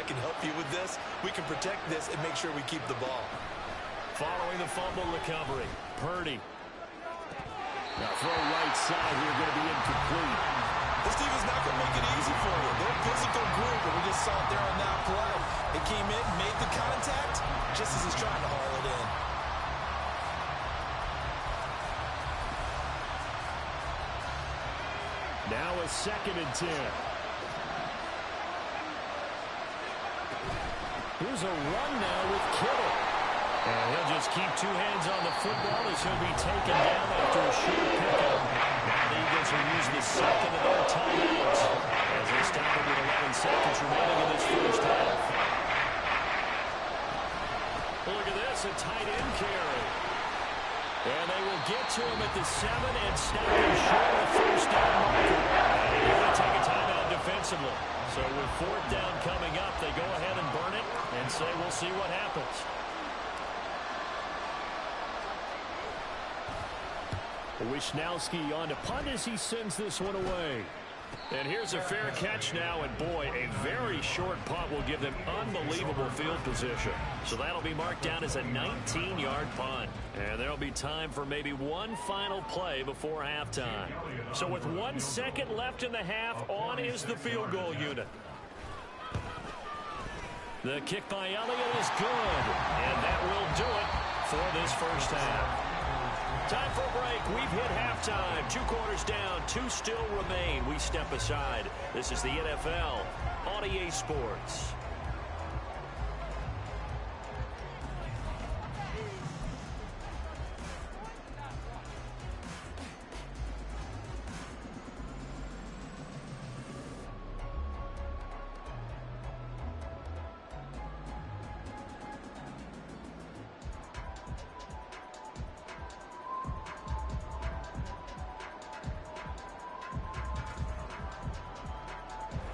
I can help you with this. We can protect this and make sure we keep the ball. Following the fumble recovery, Purdy. Now throw right side here, going to be incomplete. This team is not going to make it easy for you. They're a physical group, and we just saw it there on that play. They came in, made the contact, just as he's trying to haul it in. Now a 2nd and 10. Here's a run now with Kittle. And he'll just keep 2 hands on the football as he'll be taken down after a short pickup. Now the Eagles will use the 2nd of their timeouts as they stop it with 11 seconds remaining in this first half. Well, look at this, a tight end carry. And they will get to him at the 7 and stop him short of the first down marker. And he's going to take a timeout defensively. So with 4th down coming up, they go ahead and burn it and say we'll see what happens. Wishnowski on to punt as he sends this one away. And here's a fair catch now, and boy, a very short punt will give them unbelievable field position. So that'll be marked down as a 19-yard punt. And there'll be time for maybe one final play before halftime. So with 1 second left in the half, on is the field goal unit. The kick by Elliott is good, and that will do it for this first half. Time for a break. We've hit halftime. 2 quarters down. 2 still remain. We step aside. This is the NFL on EA Sports.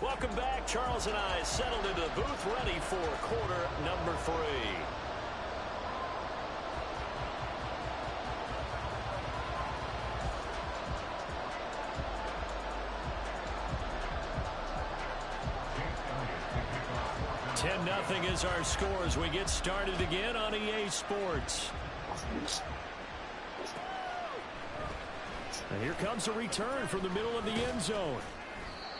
Welcome back. Charles and I settled into the booth, ready for quarter number 3. $10-0 is our score as we get started again on EA Sports. And here comes a return from the middle of the end zone.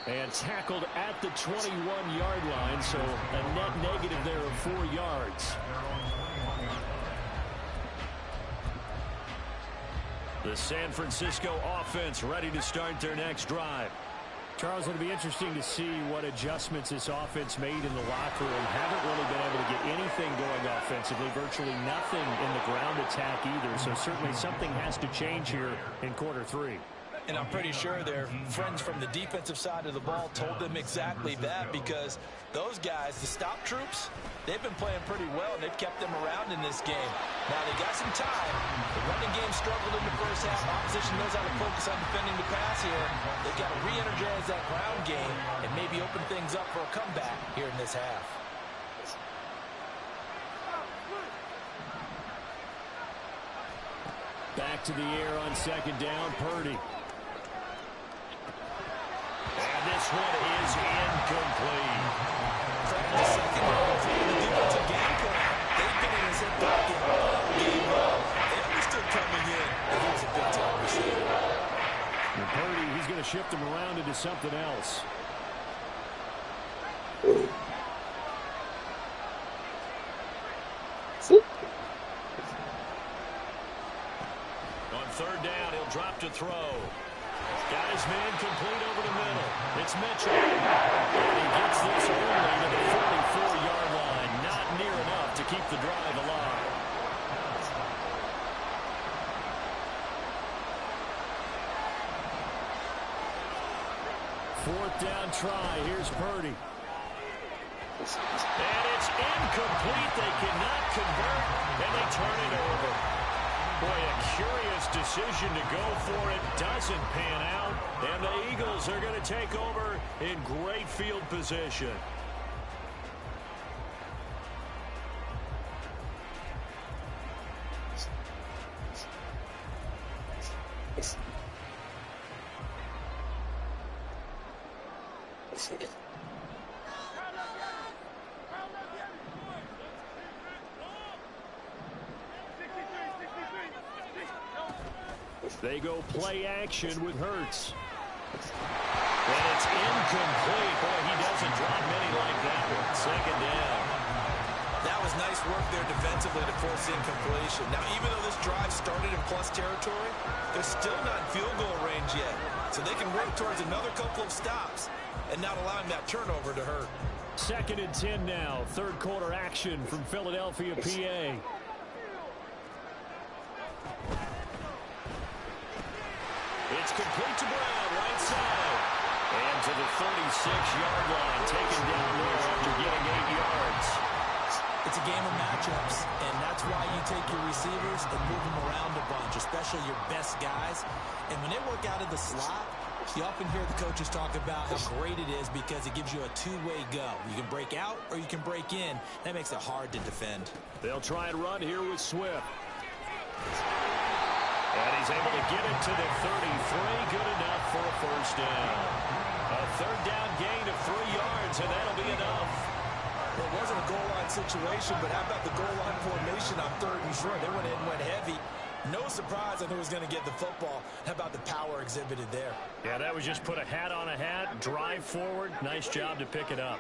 And tackled at the 21-yard line, so a net negative there of 4 yards. The San Francisco offense ready to start their next drive. Charles, it'll be interesting to see what adjustments this offense made in the locker room. Haven't really been able to get anything going offensively, virtually nothing in the ground attack either, so certainly something has to change here in quarter 3. And I'm pretty sure their friends from the defensive side of the ball told them exactly that, because those guys, the stop troops, they've been playing pretty well, and they've kept them around in this game. Now, they got some time. The running game struggled in the first half. Opposition knows how to focus on defending the pass here. They've got to re-energize that ground game and maybe open things up for a comeback here in this half. Back to the air on 2nd down, Purdy. And this one is incomplete. The second half of the defensive game plan, they've been in his head blocking all game long. They understood coming in that he was a big-time receiver. And Purdy, he's going to shift him around into something else. On 3rd down, he'll drop to throw. Got his man complete over the middle. It's Mitchell. And he gets this only to the 44-yard line. Not near enough to keep the drive alive. Fourth down try. Here's Purdy. And it's incomplete. They cannot convert, and they turn it over. Boy, a curious decision to go for it. Doesn't pan out. And the Eagles are going to take over in great field position. They go play action with Hurts. And it's incomplete. Boy, he doesn't drop many like that one. Second down. That was nice work there defensively to force incompletion. Now, even though this drive started in plus territory, they're still not in field goal range yet. So they can work towards another couple of stops and not allowing that turnover to hurt. 2nd and 10 now. Third quarter action from Philadelphia, PA. It's complete to Brown, right side. And to the 36-yard line, taken down there after getting 8 yards. It's a game of matchups, and that's why you take your receivers and move them around a bunch, especially your best guys. And when they work out of the slot, you often hear the coaches talk about how great it is because it gives you a two-way go. You can break out or you can break in. That makes it hard to defend. They'll try and run here with Swift. And he's able to get it to the 33. Good enough for a first down. A third down gain of 3 yards, and that'll be enough. Well, it wasn't a goal line situation, but how about the goal line formation on 3rd and short? They went in, went heavy. No surprise that he was going to get the football. How about the power exhibited there? Yeah, that was just put a hat on a hat, drive forward. Nice job to pick it up.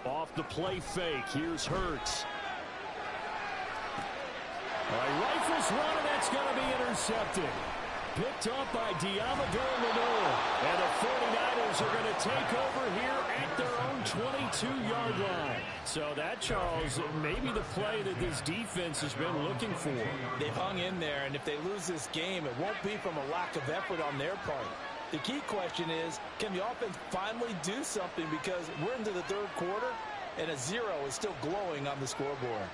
Off the play fake, here's Hurts. All right, rifles run, and that's going to be intercepted. Picked up by Diamador Lenore. And the 49ers are going to take over here at their own 22-yard line. So that, Charles, may be the play that this defense has been looking for. They've hung in there, and if they lose this game, it won't be from a lack of effort on their part. The key question is, can the offense finally do something? Because we're into the 3rd quarter, and a 0 is still glowing on the scoreboard.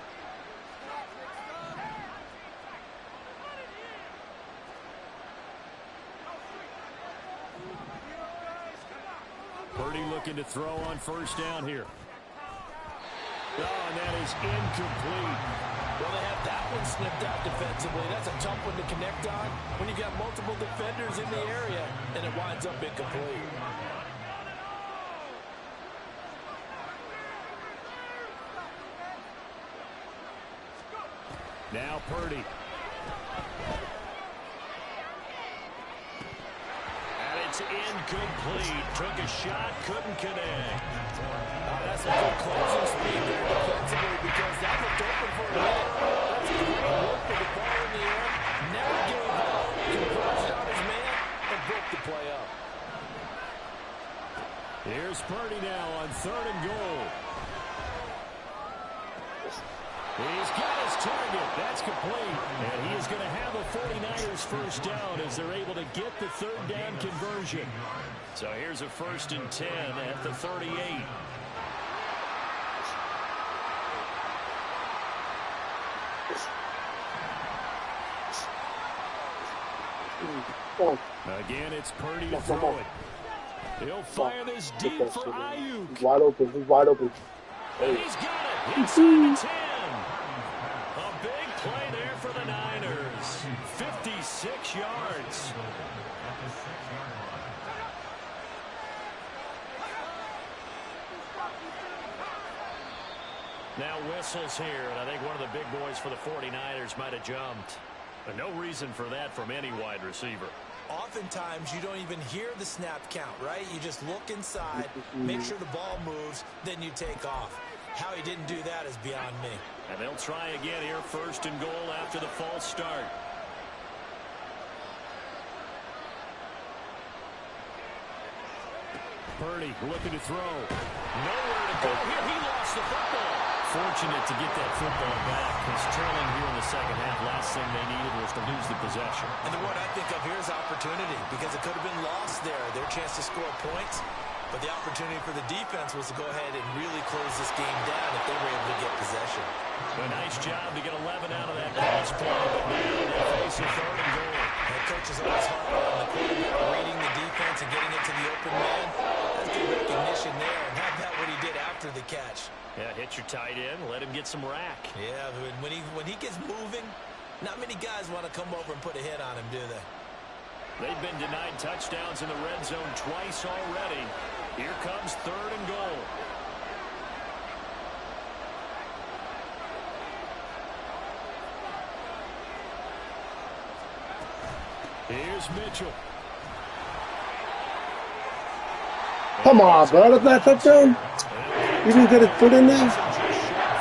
Purdy looking to throw on first down here. Oh, and that is incomplete. Well, they have that one snipped out defensively. That's a tough one to connect on when you've got multiple defenders in the area, and it winds up incomplete. Now Purdy. It's incomplete. Took a shot, couldn't connect. That's a good closing speed there defensively because that looked open for a minute. That's great work with the ball in the air. Never gave up. Converged on his man and broke the play up. Here's Purdy now on 3rd and goal. He's got his target. That's complete. And he is going to have a 49ers first down as they're able to get the 3rd down conversion. So here's a 1st and 10 at the 38. Again, it's Purdy to throw it. He'll fire this deep for Ayuk. He's wide open. He's wide open. And he's got it. Inside the 10. A big play there for the Niners. 56 yards. Now whistles here, and I think one of the big boys for the 49ers might have jumped. But no reason for that from any wide receiver. Oftentimes, you don't even hear the snap count, right? You just look inside, make sure the ball moves, then you take off. How he didn't do that is beyond me. And they'll try again here, 1st and goal after the false start. Purdy looking to throw. Nowhere to go here. He lost the football. Fortunate to get that football back. He's trailing here in the second half. Last thing they needed was to lose the possession. And the word I think of here is opportunity, because it could have been lost there. Their chance to score points. But the opportunity for the defense was to go ahead and really close this game down if they were able to get possession. A nice job to get 11 out of that pass play, but now they face a 3rd and goal. Head coach is always hard on the quarterback, reading the defense and getting it to the open man. That's good recognition there, and how about what he did after the catch? Yeah, hit your tight end, let him get some rack. Yeah, when he gets moving, not many guys want to come over and put a hit on him, do they? They've been denied touchdowns in the red zone twice already. Here comes 3rd and goal. Here's Mitchell. Come on, bro. That's not a touchdown. You didn't get his foot in there?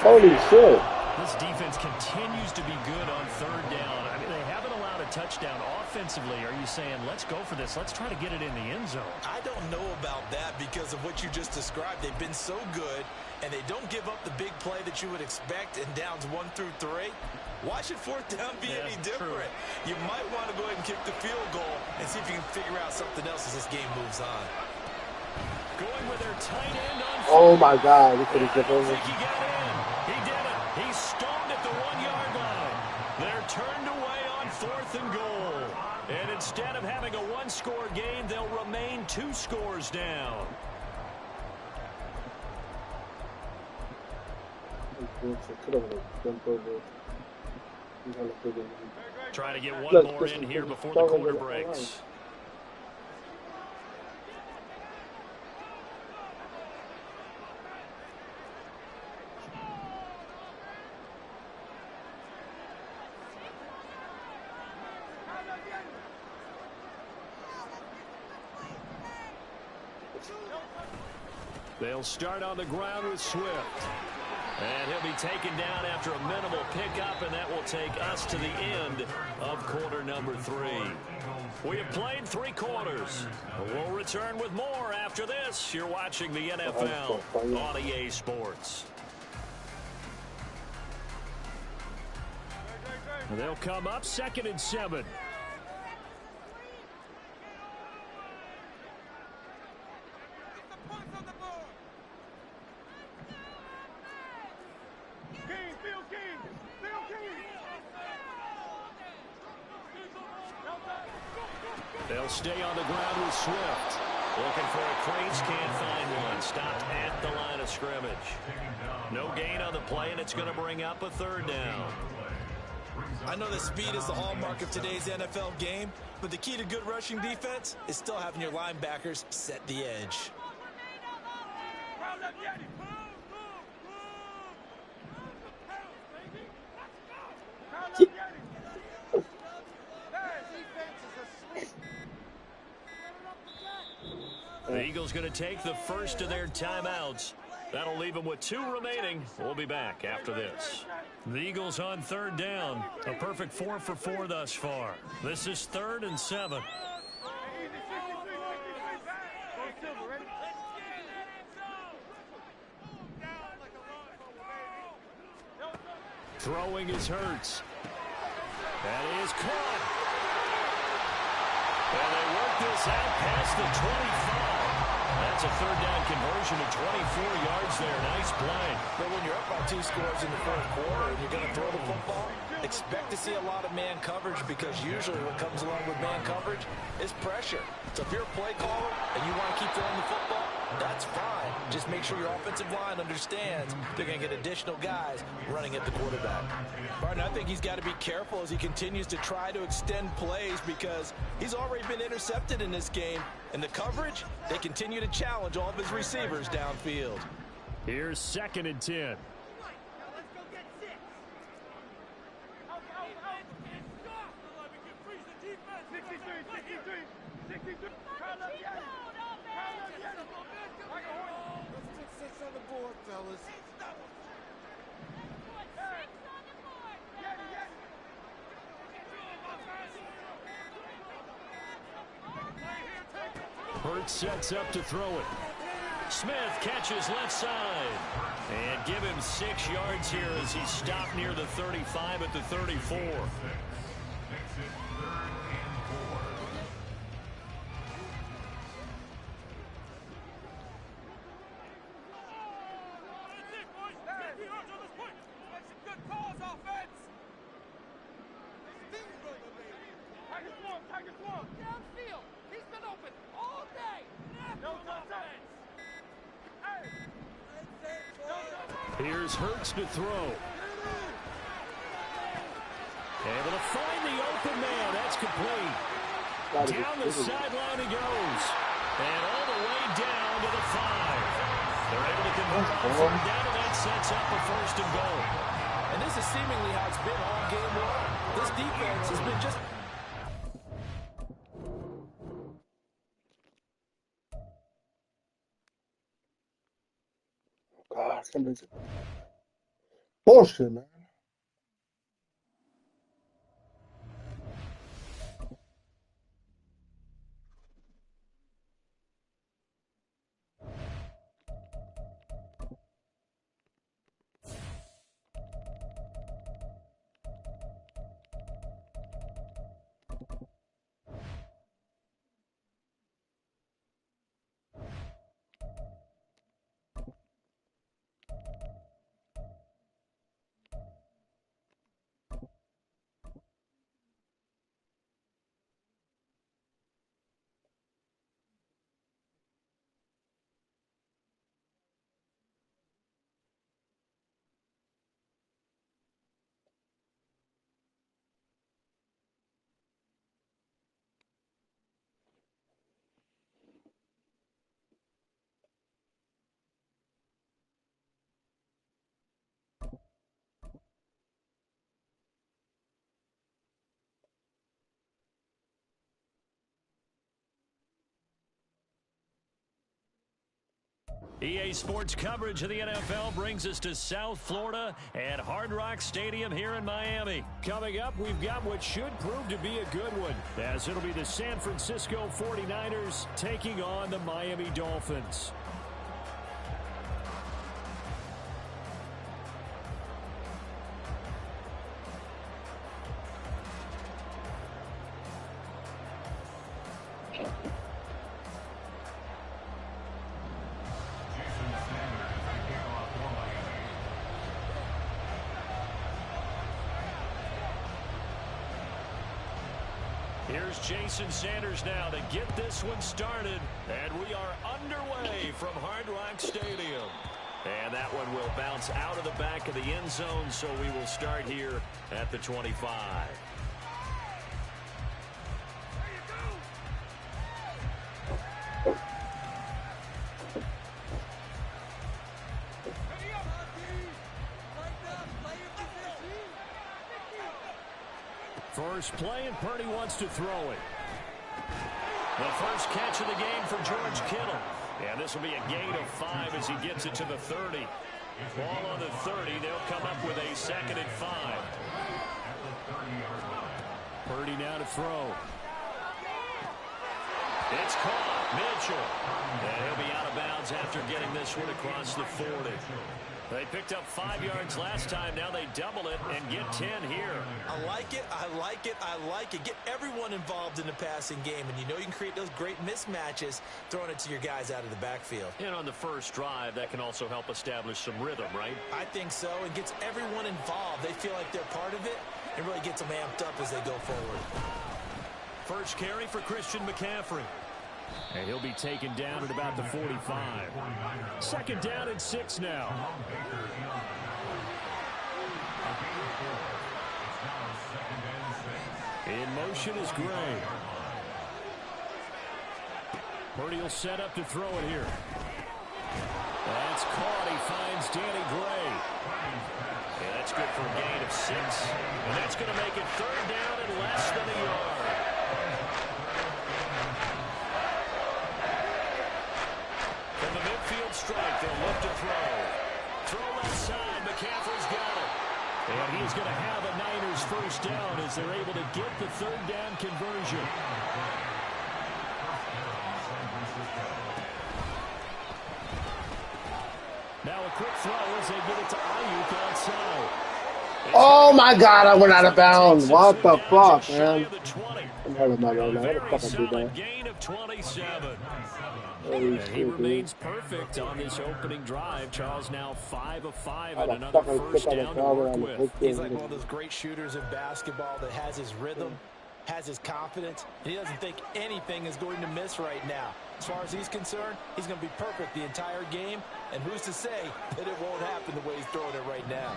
Holy shit. This defense continues to be good on third down. I mean, they haven't allowed a touchdown offensively. Are you saying, let's go for this? Let's try to get it in the end zone. I don't know about that because of what you just described. They've been so good, and they don't give up the big play that you would expect in downs 1 through 3. Why should fourth down be any different? True. You might want to go ahead and kick the field goal and see if you can figure out something else as this game moves on. Going with their tight end on. Oh my God! He could have dipped over. He got in. He did it. He stoned at the 1-yard line. They're turned away on 4th and goal. And instead of having a 1-score game, they'll remain 2 scores down. Trying to get one more in here before the quarter breaks. They'll start on the ground with Swift. And he'll be taken down after a minimal pickup, and that will take us to the end of quarter number 3. We have played 3 quarters. We'll return with more after this. You're watching the NFL on EA Sports. They'll come up 2nd and 7. They'll stay on the ground with Swift. Looking for a crease, can't find one. Stopped at the line of scrimmage. No gain on the play, and it's going to bring up a 3rd down. I know that speed is the hallmark of today's NFL game, but the key to good rushing defense is still having your linebackers set the edge. The Eagles going to take the first of their timeouts. That'll leave them with 2 remaining. We'll be back after this. The Eagles on 3rd down. A perfect 4 for 4 thus far. This is 3rd and 7. Throwing is Hurts. That is caught. And they work this out past the 25. That's a 3rd down conversion of 24 yards there. Nice play. But when you're up by 2 scores in the 4th quarter and you're going to throw the football, expect to see a lot of man coverage because usually what comes along with man coverage is pressure. So if you're a play caller and you want to keep throwing the football, that's fine. Just make sure your offensive line understands they're going to get additional guys running at the quarterback. Martin, I think he's got to be careful as he continues to try to extend plays because he's already been intercepted in this game. And the coverage, they continue to challenge all of his receivers downfield. Here's 2nd and 10. Hurts sets up to throw it. Smith catches left side. And give him 6 yards here as he stopped near the 35 at the 34. Here's Hurts to throw. Able to find the open man. That's complete. Down the sideline he goes. And all the way down to the 5. They're able to convert from down, and that sets up a 1st and goal. And this is seemingly how it's been all game long. This defense has been just... Somebody's bullshit, man. EA Sports coverage of the NFL brings us to South Florida at Hard Rock Stadium here in Miami. Coming up, we've got what should prove to be a good one, as it'll be the San Francisco 49ers taking on the Miami Dolphins. Here's Jason Sanders now to get this one started. And we are underway from Hard Rock Stadium. And that one will bounce out of the back of the end zone, so we will start here at the 25. First play, and Purdy wants to throw it. The first catch of the game for George Kittle. And this will be a gain of 5 as he gets it to the 30. Ball on the 30. They'll come up with a 2nd and 5. Purdy now to throw. It's caught. Mitchell. And he'll be out of bounds after getting this one across the 40. They picked up 5 yards last time. Now they double it and get 10 here. I like it. I like it. I like it. Get everyone involved in the passing game. And you know you can create those great mismatches throwing it to your guys out of the backfield. And on the first drive, that can also help establish some rhythm, right? I think so. It gets everyone involved. They feel like they're part of it. It really gets them amped up as they go forward. First carry for Christian McCaffrey. And he'll be taken down at about the 45. 2nd down and 6 now. In motion is Gray. Purdy will set up to throw it here. That's caught. He finds Danny Gray. And that's good for a gain of 6. And that's going to make it 3rd down and less than a yard. From the midfield strike, they'll look to throw. Throw left side. McCaffrey's got it. And he's going to have a Niners first down as they're able to get the 3rd down conversion. Now a quick throw as they get it to Ayuk outside. Oh my God, I went out of bounds. What the fuck, man? What the fuck I do that? Gain of 27. Holy And he shit, remains perfect on this opening drive. Charles now 5 of 5 How and the another fuck I first put that down to cover work on the with. hook He's there? like one of those great shooters in basketball that has his rhythm, has his confidence, and he doesn't think anything is going to miss right now. As far as he's concerned, he's going to be perfect the entire game, and who's to say that it won't happen the way he's throwing it right now.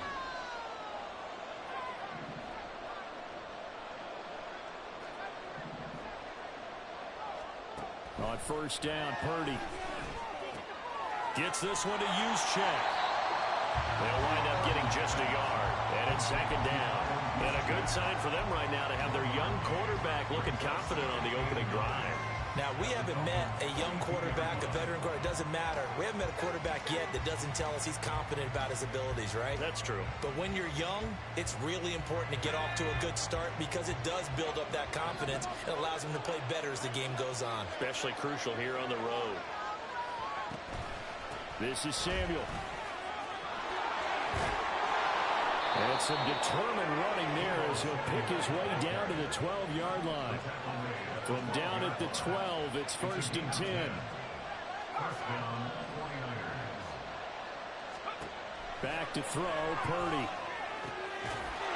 On first down, Purdy gets this one to Juszczyk. They'll wind up getting just a yard, and it's 2nd down. And a good sign for them right now to have their young quarterback looking confident on the opening drive. Now, we haven't met a young quarterback, a veteran quarterback. It doesn't matter. We haven't met a quarterback yet that doesn't tell us he's confident about his abilities, right? That's true. But when you're young, it's really important to get off to a good start because it does build up that confidence and allows him to play better as the game goes on. Especially crucial here on the road. This is Samuel. And some determined running there as he'll pick his way down to the 12-yard line. From down at the 12, it's 1st and 10. Back to throw, Purdy.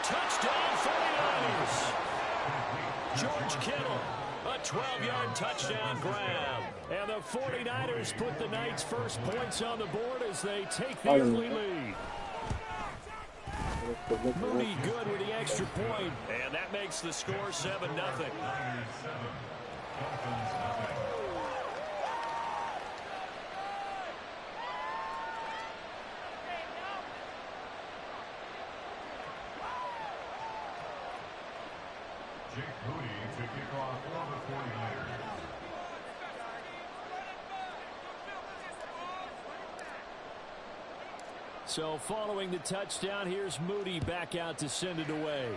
Touchdown, 49ers! George Kittle, a 12-yard touchdown grab. And the 49ers put the Knights' first points on the board as they take the early lead. Moody good with the extra point, and that makes the score 7-0. Jake Moody to kick off for the 49ers. So following the touchdown, here's Moody back out to send it away.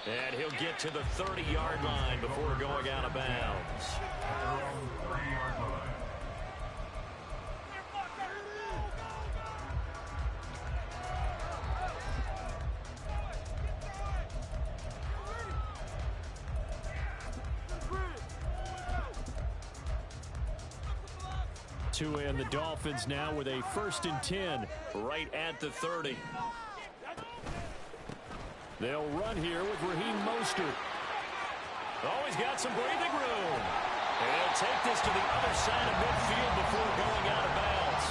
And he'll get to the 30-yard line before going out of bounds. 30-yard line. And the Dolphins now with a 1st and 10 right at the 30. They'll run here with Raheem Mostert. Oh, he's got some breathing room. And he'll take this to the other side of midfield before going out of bounds.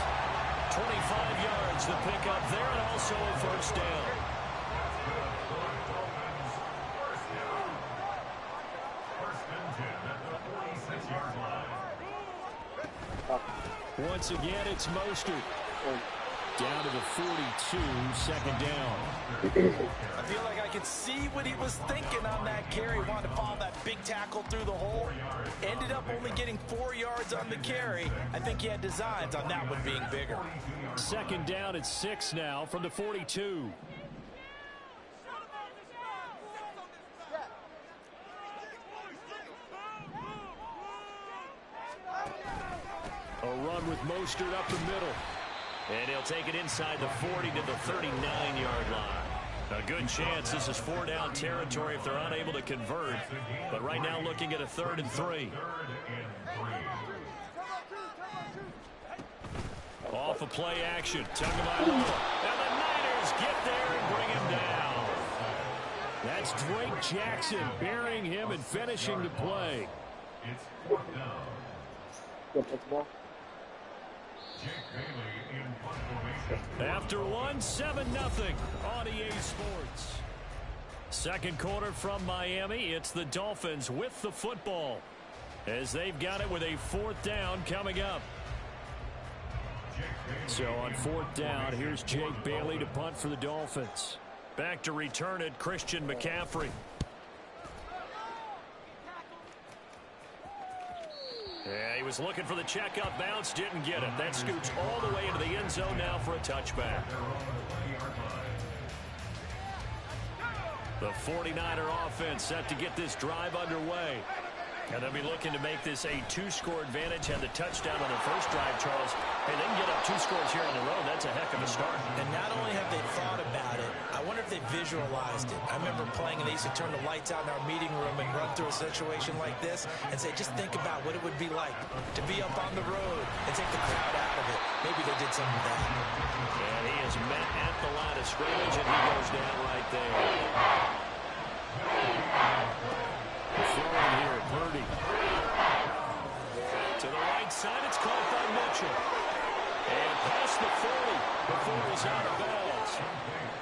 25 yards the pickup there, and also a 1st down. Once again, it's Mostert. Down to the 42, 2nd down. I feel like I could see what he was thinking on that carry. Wanted to follow that big tackle through the hole. Ended up only getting 4 yards on the carry. I think he had designs on that one being bigger. 2nd down at 6 now from the 42. A run with Mostert up the middle. And he'll take it inside the 40 to the 39-yard line. A good chance this is 4-down territory if they're unable to convert. But right now looking at a 3rd and 3. Off of play action. Tagovailoa. And the Niners get there and bring him down. That's Drake Jackson burying him and finishing the play. It's 4th down. After one, 7-0 on EA Sports. 2nd quarter from Miami. It's the Dolphins with the football as they've got it with a 4th down coming up. So on 4th down, here's Jake Bailey to punt for the Dolphins. Back to return it, Christian McCaffrey. Yeah, he was looking for the checkup bounce, didn't get it. That scoots all the way into the end zone now for a touchback. The 49er offense set to get this drive underway. And they'll be looking to make this a 2-score advantage. Had the touchdown on the first drive, Charles. Hey, they can get up 2 scores here in a row. That's a heck of a start. And not only have they thought about it, I wonder if they visualized it. I remember playing and they used to turn the lights out in our meeting room and run through a situation like this and say, just think about what it would be like to be up on the road and take the crowd out of it. Maybe they did something like that. And he is met at the line of scrimmage, and he goes down right there. Throwing here, Purdy. To the right side, it's caught by Mitchell. And past the 40 before he's out of bounds.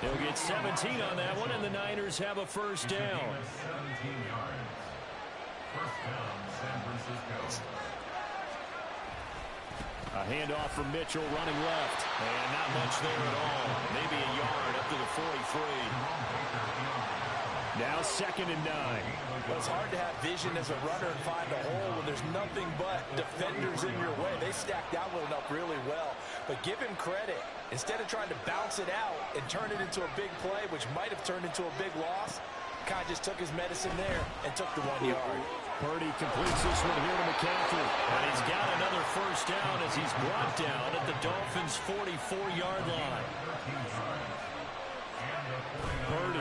They'll get 17 on that one, and the Niners have a 1st down. 17 yards. 1st down, San Francisco. A handoff from Mitchell running left. And not much there at all. Maybe a yard up to the 43. Now 2nd and 9. Well, it's hard to have vision as a runner and find a hole when there's nothing but defenders in your way. They stacked that one up really well. But give him credit. Instead of trying to bounce it out and turn it into a big play, which might have turned into a big loss, Kai just took his medicine there and took the 1 yard. Purdy completes this one here to McCaffrey. And he's got another first down as he's brought down at the Dolphins' 44-yard line. Purdy.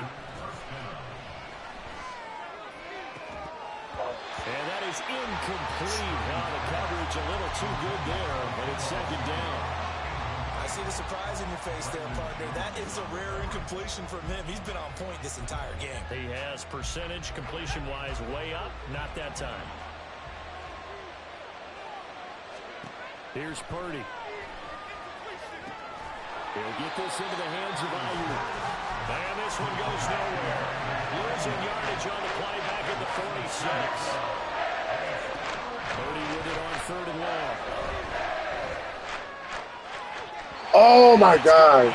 And that is incomplete. Now the coverage a little too good there, and it's 2nd down. I see the surprise in your face there, partner. That is a rare incompletion from him. He's been on point this entire game. He has percentage completion-wise way up. Not that time. Here's Purdy. He'll get this into the hands of Ayuk. And this one goes nowhere. Losing yardage on the play back at the 46. Purdy with it on 3rd and long. Oh, my God. Well,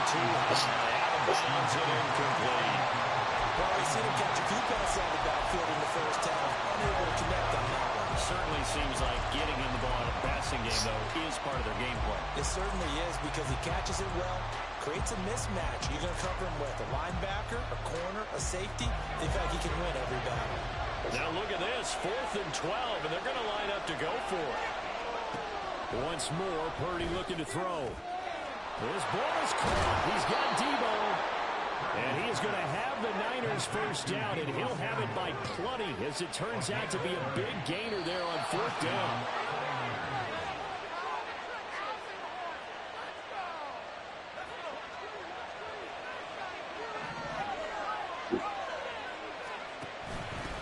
we've seen him catch a few passes out of the backfield in the first half. Unable to connect on that one. Certainly seems like getting in the ball in a passing game, though, is part of their game plan. It certainly is because he catches it well, creates a mismatch. You're going to cover him with a linebacker, a corner, a safety. They feel like he can win every battle. Now look at this, 4th and 12, and they're going to line up to go for it. Once more, Purdy looking to throw. This ball is caught. He's got Debo. And he is going to have the Niners first down, and he'll have it by plenty as it turns out to be a big gainer there on 4th down.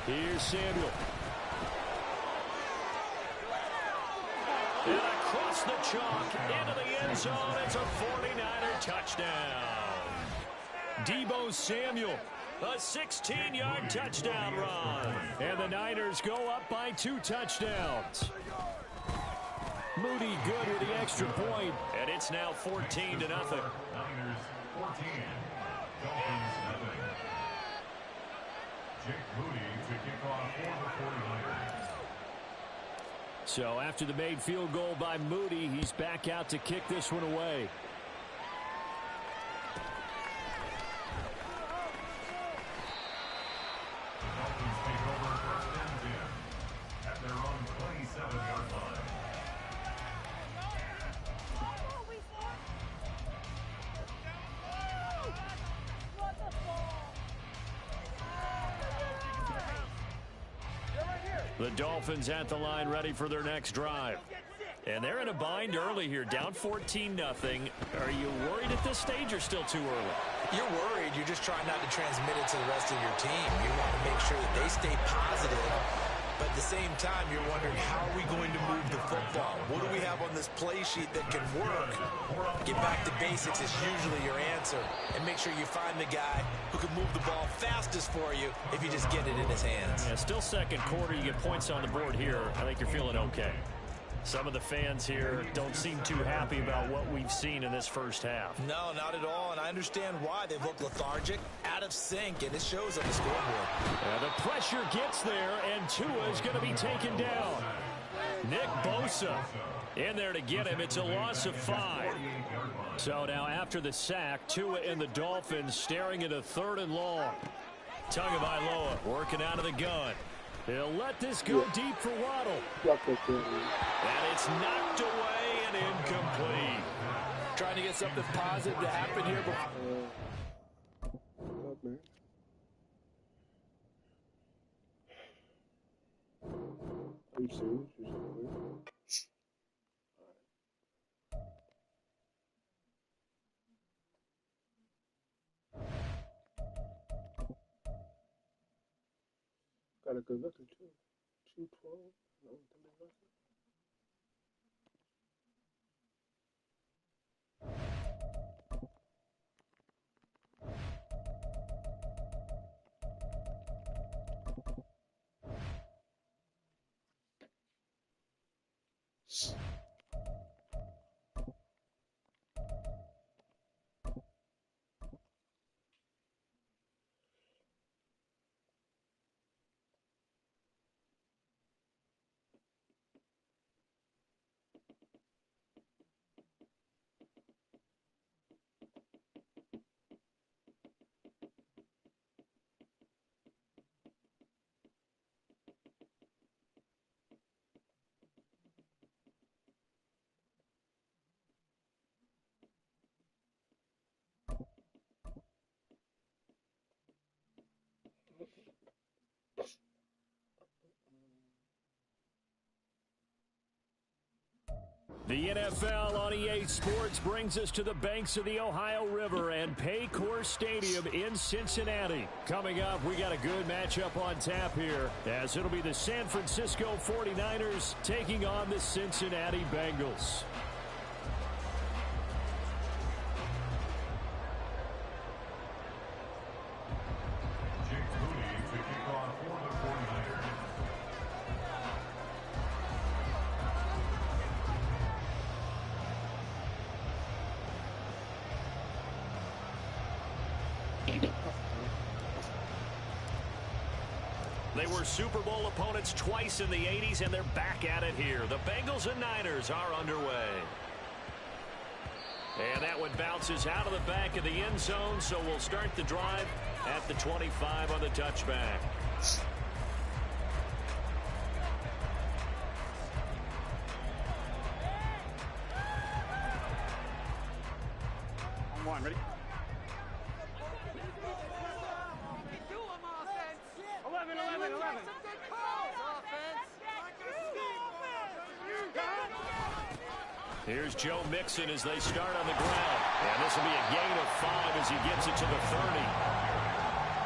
Here's Samuel. And across the chalk, into the end zone, it's a 49er touchdown. Debo Samuel, a 16-yard touchdown run. And the Niners go up by 2 touchdowns. Moody good with the extra point, and it's now 14-0. Niners 14, Dolphins 0. Jake Moody to kick off for the 49ers. So after the made field goal by Moody, he's back out to kick this one away. The Dolphins take over 1st and 10 at their own 27-yard line. The Dolphins at the line ready for their next drive. And they're in a bind early here, down 14-0. Are you worried at this stage or still too early? You're worried. You're just trying not to transmit it to the rest of your team. You want to make sure that they stay positive. But at the same time, you're wondering, how are we going to move the football? What do we have on this play sheet that can work? Get back to basics is usually your answer. And make sure you find the guy who can move the ball fastest for you if you just get it in his hands. Yeah, still 2nd quarter. You get points on the board here. I think you're feeling okay. Some of the fans here don't seem too happy about what we've seen in this first half. No, not at all, and I understand why. They've looked lethargic, out of sync, and it shows on the scoreboard. The pressure gets there, and Tua is going to be taken down. Nick Bosa in there to get him. It's a loss of 5. So now after the sack, Tua and the Dolphins staring at a 3rd and long. Tagovailoa working out of the gun. He'll let this go deep for Waddle. And it's knocked away and incomplete. Trying to get something positive to happen here before. Are you serious? Got a good looking too. 212. The NFL on EA Sports brings us to the banks of the Ohio River and Paycor Stadium in Cincinnati. Coming up, we got a good matchup on tap here, as it'll be the San Francisco 49ers taking on the Cincinnati Bengals. They were Super Bowl opponents twice in the 80s, and they're back at it here. The Bengals and Niners are underway. And that one bounces out of the back of the end zone, so we'll start the drive at the 25 on the touchback. On one, ready? 11. Here's Joe Mixon as they start on the ground. And this will be a gain of 5 as he gets it to the 30.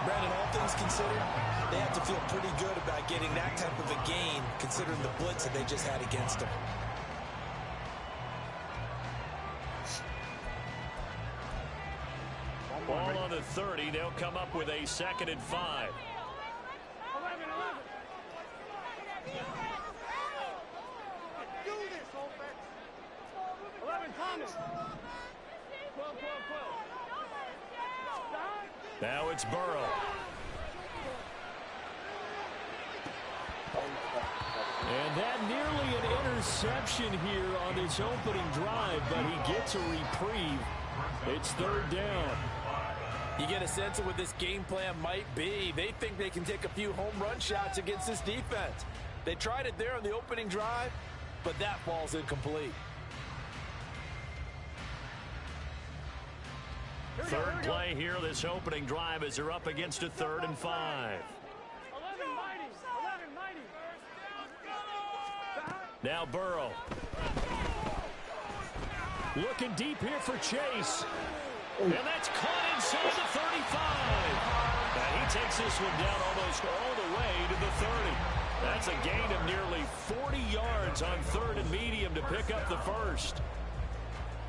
Brandon, all things considered, they have to feel pretty good about getting that type of a gain, considering the blitz that they just had against them. Ball on the 30. They'll come up with a 2nd and 5. 11. Do this, offense. 11, Thomas. 12. Now it's Burrow. And that nearly an interception here on this opening drive, but he gets a reprieve. It's 3rd down. You get a sense of what this game plan might be. They think they can take a few home run shots against this defense. They tried it there on the opening drive, but that falls incomplete. Third play here, this opening drive, as they're up against a 3rd and 5. 11, mighty. Now Burrow. Looking deep here for Chase. And that's caught inside the 35. And he takes this one down almost all the way to the 30. That's a gain of nearly 40 yards on 3rd and medium to pick up the first.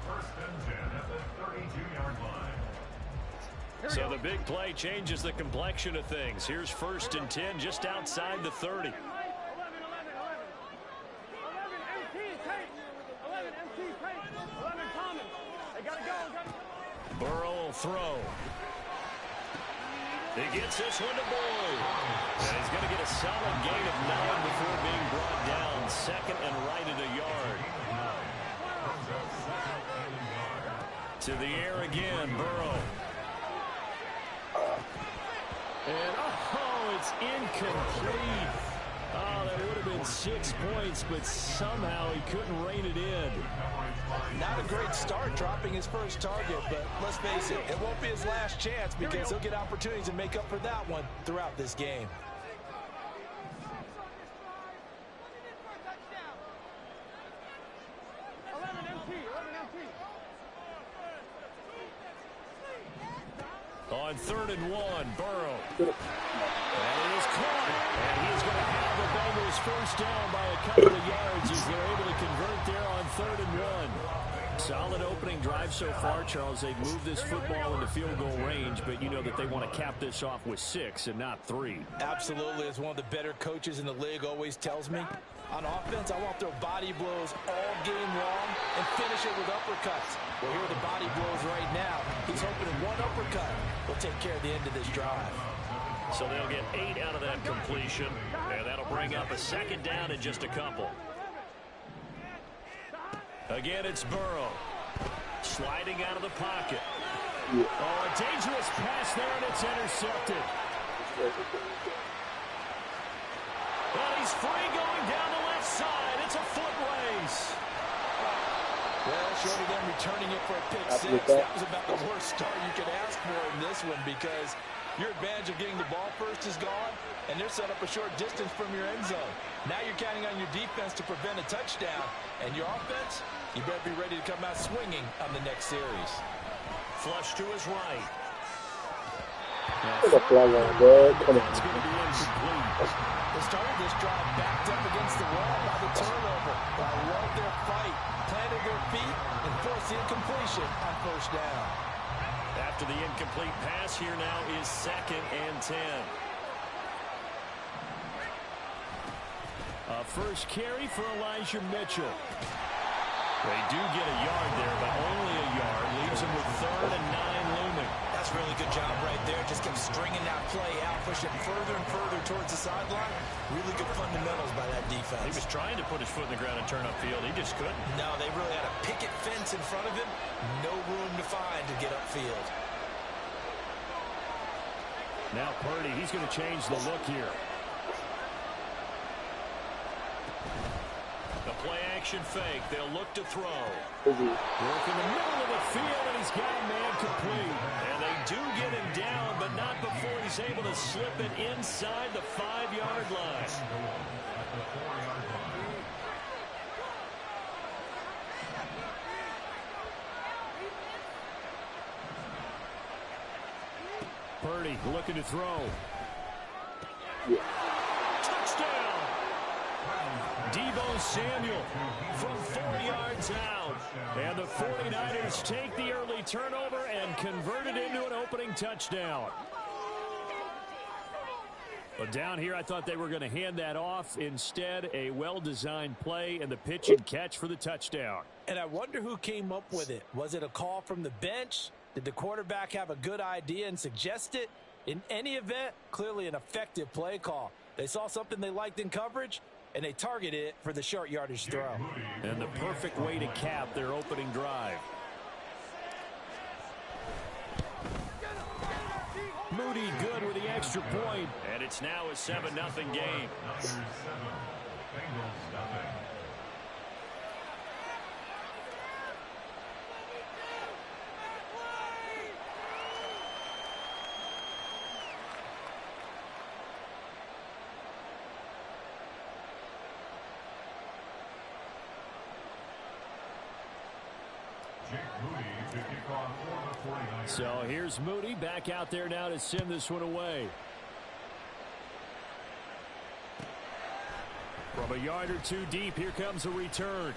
1st and 10 at the 32-yard line. So the big play changes the complexion of things. Here's 1st and 10 just outside the 30. 11, empty, take. 11, empty, take. 11, Thomas. They gotta go. Burrow will throw. He gets this one to Boyd. And he's going to get a solid gain of 9 before being brought down. 2nd and right at a yard. To the air again, Burrow. And, it's incomplete. Oh, that would have been 6 points, but somehow he couldn't rein it in. Not a great start dropping his first target, but let's face it, it won't be his last chance because he'll get opportunities to make up for that one throughout this game. On 3rd and 1, Burrow. And it is caught. And he is going to have the Bengals first down by a couple of yards as they're able to convert there on 3rd and 1. Solid opening drive so far, Charles. They've moved this football into field goal range, but you know that they want to cap this off with 6 and not 3. Absolutely. As one of the better coaches in the league always tells me, on offense, I want to throw body blows all game long and finish it with uppercuts. Well, here are the body blows right now. He's hoping that one uppercut will take care of the end of this drive. So they'll get 8 out of that completion, and that'll bring up a 2nd down in just a couple. Again, it's Burrow. Sliding out of the pocket. Oh, a dangerous pass there, and it's intercepted. Well, he's free going down the left side. It's a foot race. Well, short of them returning it for a pick 6, that was about the worst start you could ask for in this one because Your advantage of getting the ball first is gone, and they're set up a short distance from your end zone. Now you're counting on your defense to prevent a touchdown, and your offense, you better be ready to come out swinging on the next series. Flush to his right. There's a flag on it, bro. Come It's going to be on. incomplete. They started this drive backed up against the wall by the turnover. But I love their fight, planted their feet, and forced the incompletion on first down. After the incomplete pass, here now is 2nd and 10. A first carry for Elijah Mitchell. They do get a yard there, but only a yard. Leaves them with 3rd and 9 looming. That's a really good job right there. Just kept stringing that play out, pushing it further and further towards the sideline. Really good fundamentals by that defense. He was trying to put his foot in the ground and turn upfield. He just couldn't. No, they really had a picket fence in front of him. No room to find to get upfield. Now Purdy, he's going to change the look here. The play-action fake. They'll look to throw. Work in the middle of the field, and he's got a man complete. And they do get him down, but not before he's able to slip it inside the 5-yard line. Purdy looking to throw. Touchdown! Deebo Samuel from 4 yards out. And the 49ers take the early turnover and convert it into an opening touchdown. But down here, I thought they were going to hand that off. Instead, a well-designed play and the pitch and catch for the touchdown. And I wonder who came up with it. Was it a call from the bench? Did the quarterback have a good idea and suggest it? In any event, clearly an effective play call. They saw something they liked in coverage, and they targeted it for the short yardage throw. And the perfect way to cap their opening drive. Moody good with the extra point. And it's now a 7-0 game. So here's Moody back out there now to send this one away. From a yard or two deep, here comes a return.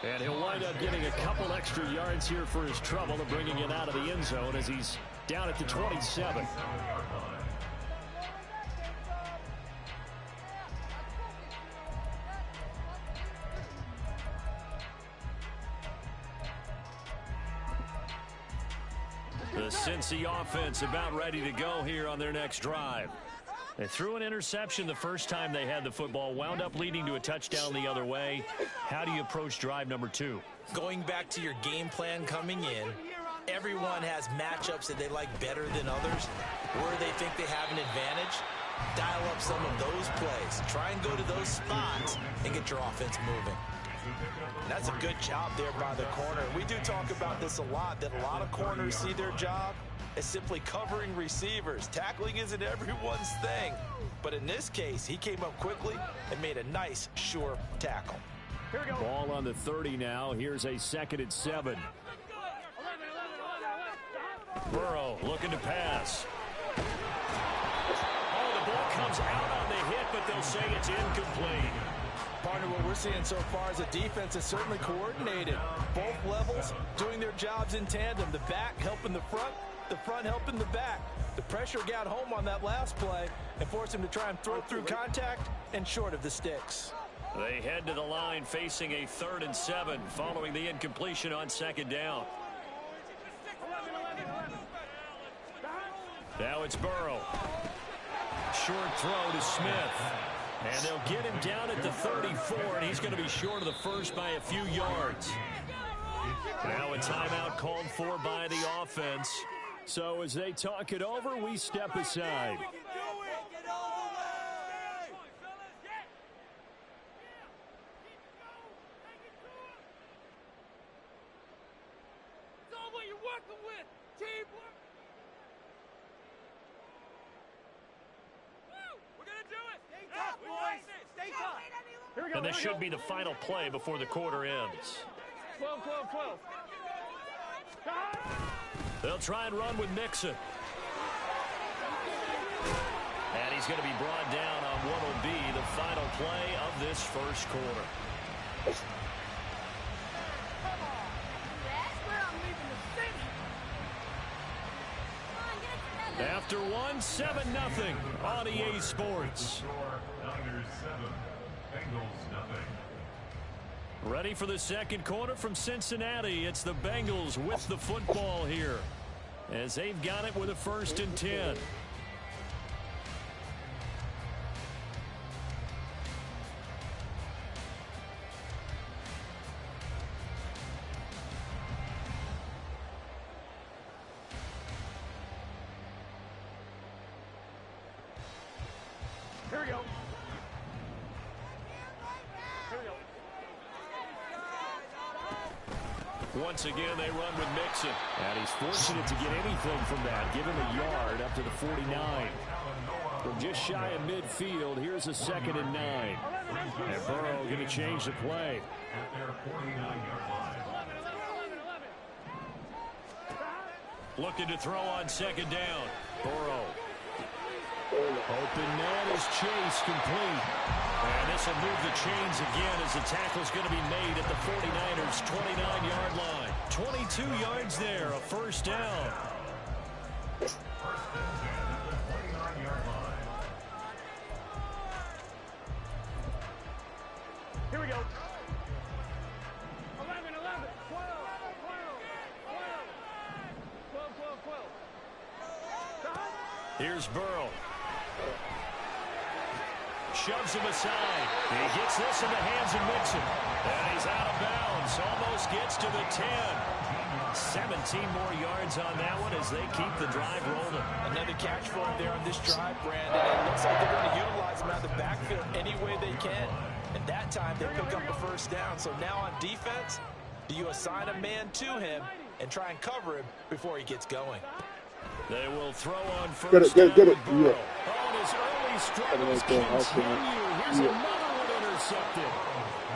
And he'll wind up getting a couple extra yards here for his trouble of bringing it out of the end zone as he's down at the 27. The Cincy offense about ready to go here on their next drive. They threw an interception the first time they had the football, wound up leading to a touchdown the other way. How do you approach drive number 2? Going back to your game plan coming in, everyone has matchups that they like better than others, where they think they have an advantage. Dial up some of those plays. Try and go to those spots and get your offense moving. And that's a good job there by the corner. We do talk about this a lot, that a lot of corners see their job as simply covering receivers. Tackling isn't everyone's thing. But in this case, he came up quickly and made a nice, sure tackle. Here we go. Ball on the 30 now. Here's a 2nd and 7. Burrow looking to pass. Oh, the ball comes out on the hit, but they'll say it's incomplete. Partner, what we're seeing so far is a defense is certainly coordinated. Both levels doing their jobs in tandem. The back helping the front helping the back. The pressure got home on that last play and forced him to try and throw through contact and short of the sticks. They head to the line facing a 3rd and 7 following the incompletion on 2nd down. Now it's Burrow. Short throw to Smith. And they'll get him down at the 34, and he's going to be short of the first by a few yards. Now a timeout called for by the offense. So as they talk it over, we step aside. And this should be the final play before the quarter ends. 12, 12, 12. They'll try and run with Mixon. And he's going to be brought down on what will be the final play of this first quarter. After 7-0 on EA Sports. Niners 7, Bengals 0. Ready for the second quarter from Cincinnati. It's the Bengals with the football here, as they've got it with a 1st and 10. Here we go. Here we go. Once again, they run with Mixon. And he's fortunate to get anything from that. Give him a yard up to the 49. From just shy of midfield, here's a 2nd and 9. And Burrow going to change the play. At their 49-yard line. 11, 11, 11. Looking to throw on 2nd down. Burrow. Open man is chased complete. And this will move the chains again as the tackle's going to be made at the 49ers' 29-yard line. 22 yards there, a 1st down. First and 10 at the 29-yard line. Here we go. 11, 11, 12, 12, 12, 12, 12. Here's Burrow. Shoves him aside. He gets this in the hands of Mixon. And he's out of bounds. Almost gets to the 10. 17 more yards on that one as they keep the drive rolling. Another catch for him there on this drive, Brandon. It looks like they're going to utilize him out of the backfield any way they can. And that time they pick up the 1st down. So now on defense, do you assign a man to him and try and cover him before he gets going? They will throw on 1st down. Get it. Burrow. Yeah. On his early struggles continue. Here's another one intercepted.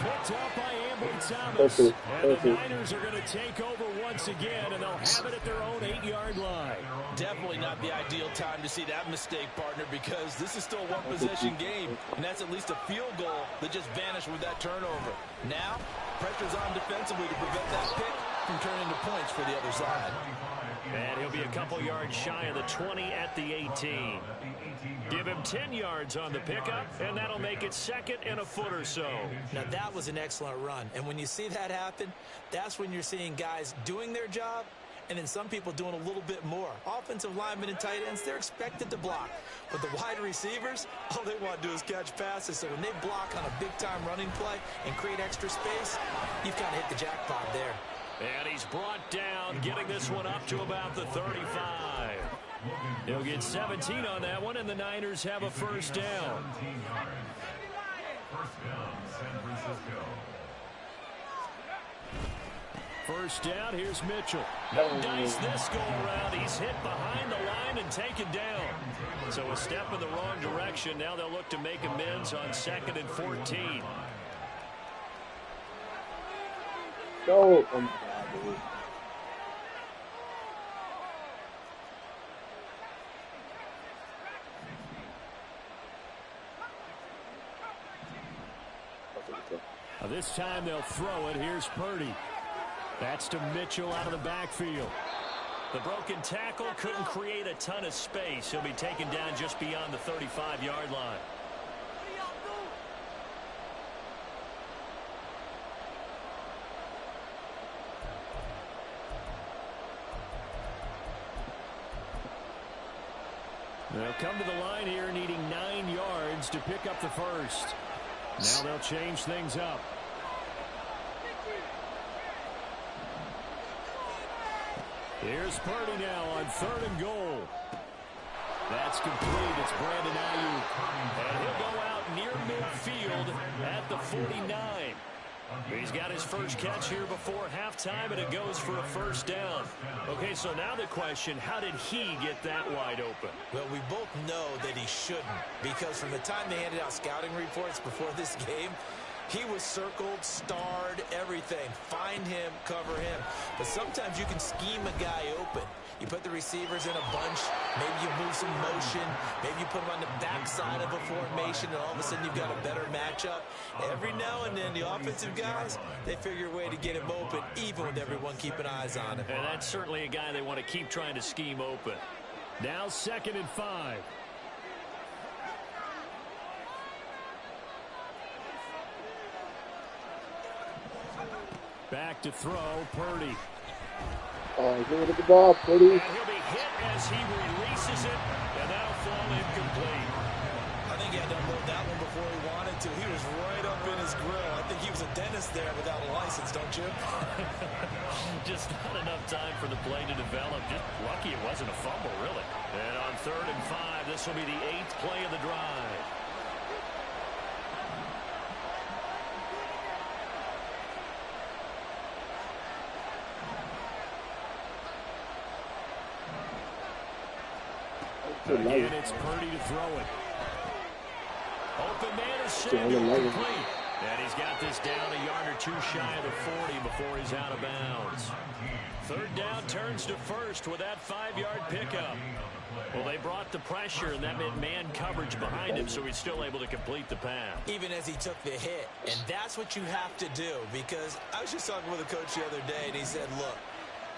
Picked up by Ambry Thomas. And the Niners are going to take over once again, and they'll have it at their own 8-yard line. Definitely not the ideal time to see that mistake, partner, because this is still a one-possession game, and that's at least a field goal that just vanished with that turnover. Now, pressure's on defensively to prevent that pick from turning into points for the other side. And he'll be a couple yards shy of the 20 at the 18. Give him 10 yards on the pickup, and that'll make it 2nd and a foot or so. Now, that was an excellent run, and when you see that happen, that's when you're seeing guys doing their job and then some people doing a little bit more. Offensive linemen and tight ends, they're expected to block. But the wide receivers, all they want to do is catch passes. So when they block on a big-time running play and create extra space, you've got to hit the jackpot there. And he's brought down, getting this one up to about the 35. He'll get 17 on that one, and the Niners have a 1st down. 17 yards. First down, San Francisco. 1st down, here's Mitchell. No dice this go around. He's hit behind the line and taken down. So a step in the wrong direction. Now they'll look to make amends on 2nd and 14. Go. This time they'll throw it. Here's Purdy. That's to Mitchell out of the backfield. The broken tackle couldn't create a ton of space. He'll be taken down just beyond the 35-yard line. They'll come to the line here needing 9 yards to pick up the 1st. Now they'll change things up. Here's Purdy now on 3rd and goal. That's complete. It's Brandon Ayuk. And he'll go out near midfield at the 49. He's got his first catch here before halftime, and it goes for a 1st down. Okay, so now the question, how did he get that wide open? Well, we both know that he shouldn't, because from the time they handed out scouting reports before this game, He was circled, starred, everything. Find him, cover him. But sometimes you can scheme a guy open. You put the receivers in a bunch. Maybe you move some motion. Maybe you put them on the backside of a formation, and all of a sudden you've got a better matchup. Every now and then, the offensive guys, they figure a way to get him open, even with everyone keeping eyes on him. And that's certainly a guy they want to keep trying to scheme open. Now 2nd and 5. Back to throw, Purdy. Oh, give it the ball, Purdy. And he'll be hit as he releases it, and that'll fall incomplete. I think he had to unload that one before he wanted to. He was right up in his grill. I think he was a dentist there without a license, don't you? Just not enough time for the play to develop. Just lucky it wasn't a fumble, really. And on 3rd and 5, this will be the 8th play of the drive. Again, it's Purdy to throw it. Open man is Samuel complete. And he's got this down a yard or two shy of the 40 before he's out of bounds. 3rd down turns to 1st with that 5-yard pickup. Well, they brought the pressure, and that meant man coverage behind him, so he's still able to complete the pass. Even as he took the hit. And that's what you have to do, because I was just talking with a coach the other day, and he said, look,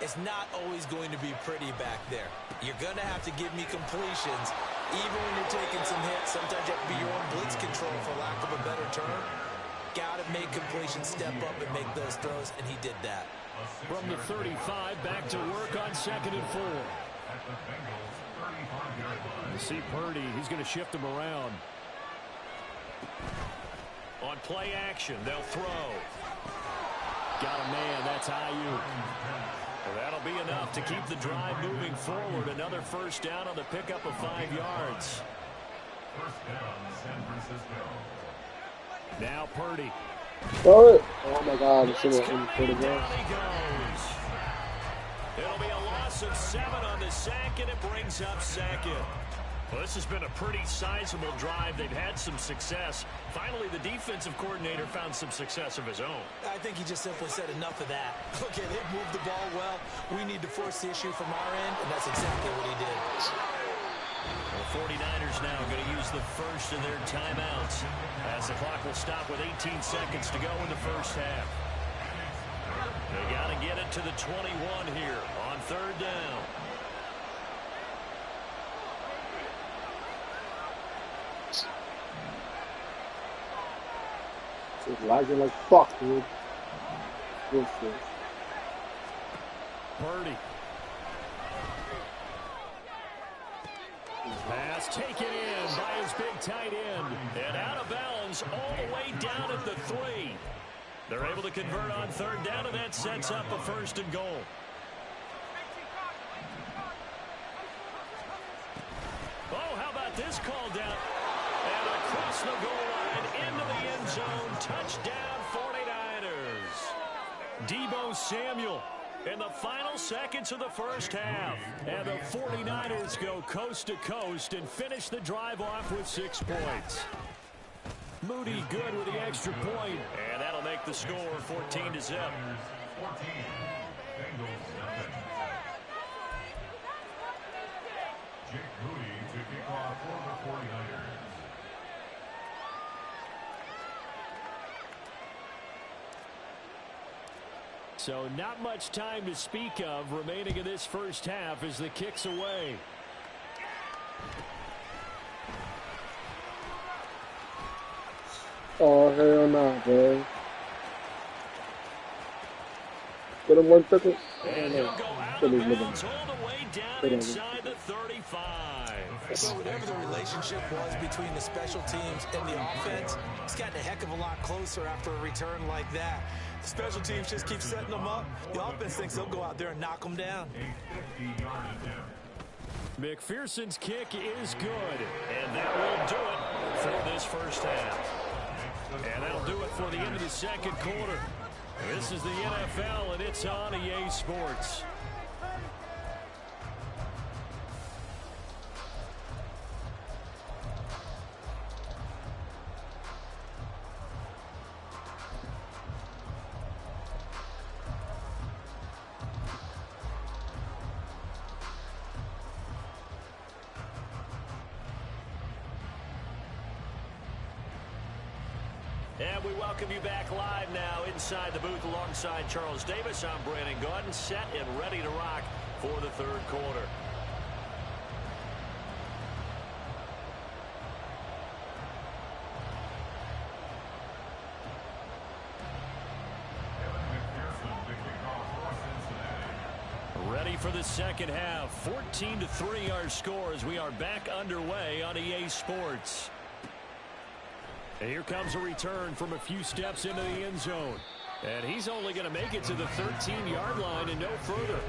it's not always going to be pretty back there. You're going to have to give me completions. Even when you're taking some hits, sometimes you have to be your own blitz control, for lack of a better term. Got to make completions, step up and make those throws, and he did that. From the 35, back to work on 2nd and 4. You see Purdy, he's going to shift him around. On play action, they'll throw. Got a man, that's Ayuk. Well, that'll be enough to keep the drive moving forward. Another 1st down on the pickup of 5 yards. 1st down, San Francisco. Now Purdy. Throw it. Oh, my God. It's It's in coming, the down he goes. It'll be a loss of 7 on the sack, and it brings up 2nd. Well, this has been a pretty sizable drive. They've had some success. Finally, the defensive coordinator found some success of his own. I think he just simply said enough of that. Okay, they've moved the ball well. We need to force the issue from our end, and that's exactly what he did. The 49ers now going to use the first of their timeouts as the clock will stop with 18 seconds to go in the 1st half. They got to get it to the 21 here on 3rd down. It's lagging like fuck, dude. Good shit. Purdy. Pass taken in by his big tight end. And out of bounds all the way down at the 3. They're able to convert on 3rd down, and that sets up a 1st and goal. Oh, how about this call down? And across the goal line into the end zone. Touchdown 49ers. Deebo Samuel in the final seconds of the 1st half. And the 49ers go coast to coast and finish the drive off with 6 points. Moody good with the extra point. And that'll make the score 14-0. 14. Bengals nothing. Jake Moody to kick off for the 49ers. So not much time to speak of remaining in this 1st half as the kick's away. Oh, hell no, bro. Get him 1 second. And he'll go out of bounds all the way down inside the 35. So whatever the relationship was between the special teams and the offense, it's gotten a heck of a lot closer after a return like that. The special teams just keep setting them up. The offense thinks they'll go out there and knock them down. A 50-yard attempt. McPherson's kick is good. And that will do it for this 1st half. And that'll do it for the end of the 2nd quarter. This is the NFL, and it's on EA Sports. And we welcome you back live now inside the booth alongside Charles Davis. I'm Brandon Gaudin, set and ready to rock for the third quarter. Ready for the second half. 14-3 our score as we are back underway on EA Sports. And here comes a return from a few steps into the end zone. And he's only going to make it to the 13-yard line and no further.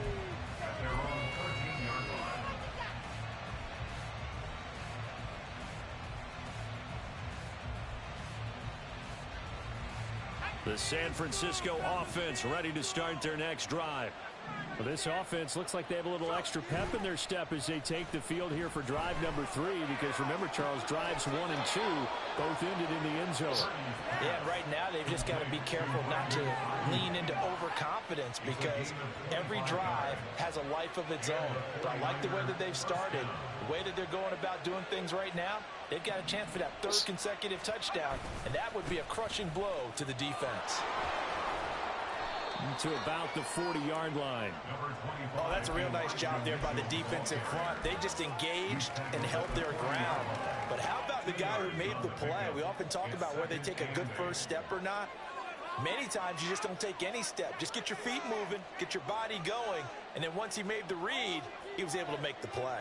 The San Francisco offense ready to start their next drive. Well, this offense looks like they have a little extra pep in their step as they take the field here for drive number 3, because remember, Charles, drives 1 and 2 both ended in the end zone. Yeah, right now they've just got to be careful not to lean into overconfidence, because every drive has a life of its own. But I like the way that they've started, the way that they're going about doing things right now. They've got a chance for that 3rd consecutive touchdown, and that would be a crushing blow to the defense. To about the 40-yard line. Oh, that's a real nice job there by the defense in front. They just engaged and held their ground. But how about the guy who made the play? We often talk about whether they take a good first step or not. Many times you just don't take any step. Just get your feet moving, get your body going, and then once he made the read, he was able to make the play.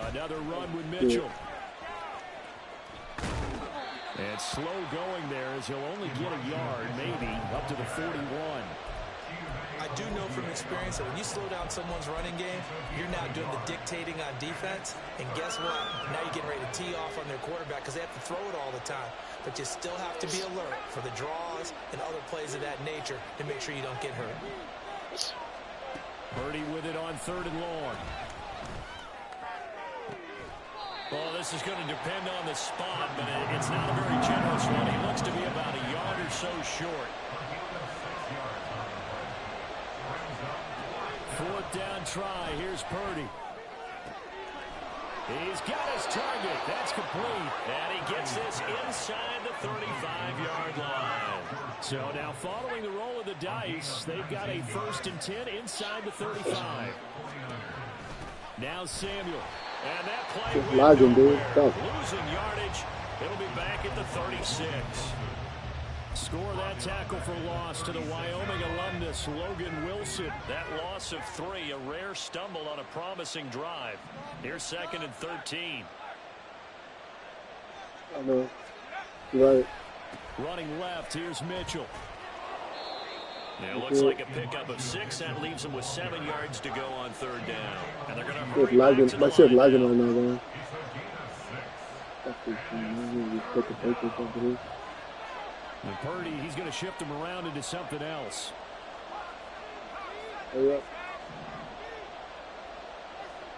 Another run with Mitchell. And slow going there as he'll only get a yard, maybe, up to the 41. I do know from experience that when you slow down someone's running game, you're now doing the dictating on defense. And guess what? Now you're getting ready to tee off on their quarterback because they have to throw it all the time. But you still have to be alert for the draws and other plays of that nature to make sure you don't get hurt. Purdy with it on 3rd and long. Well, this is going to depend on the spot, but it's not a very generous one. He looks to be about a yard or so short. 4th down try. Here's Purdy. He's got his target. That's complete. And he gets this inside the 35-yard line. So now following the roll of the dice, they've got a 1st and 10 inside the 35. Now Samuel. And that play losing yardage. It'll be back at the 36. Score that tackle for loss to the Wyoming alumnus, Logan Wilson. That loss of 3, a rare stumble on a promising drive. Here's 2nd and 13. I know. Right. Running left, here's Mitchell. It looks like a pickup of 6. That leaves them with 7 yards to go on 3rd down. And they're going to hurry back to the line lagging right now, man. And Purdy, he's going to shift him around into something else. Hurry up.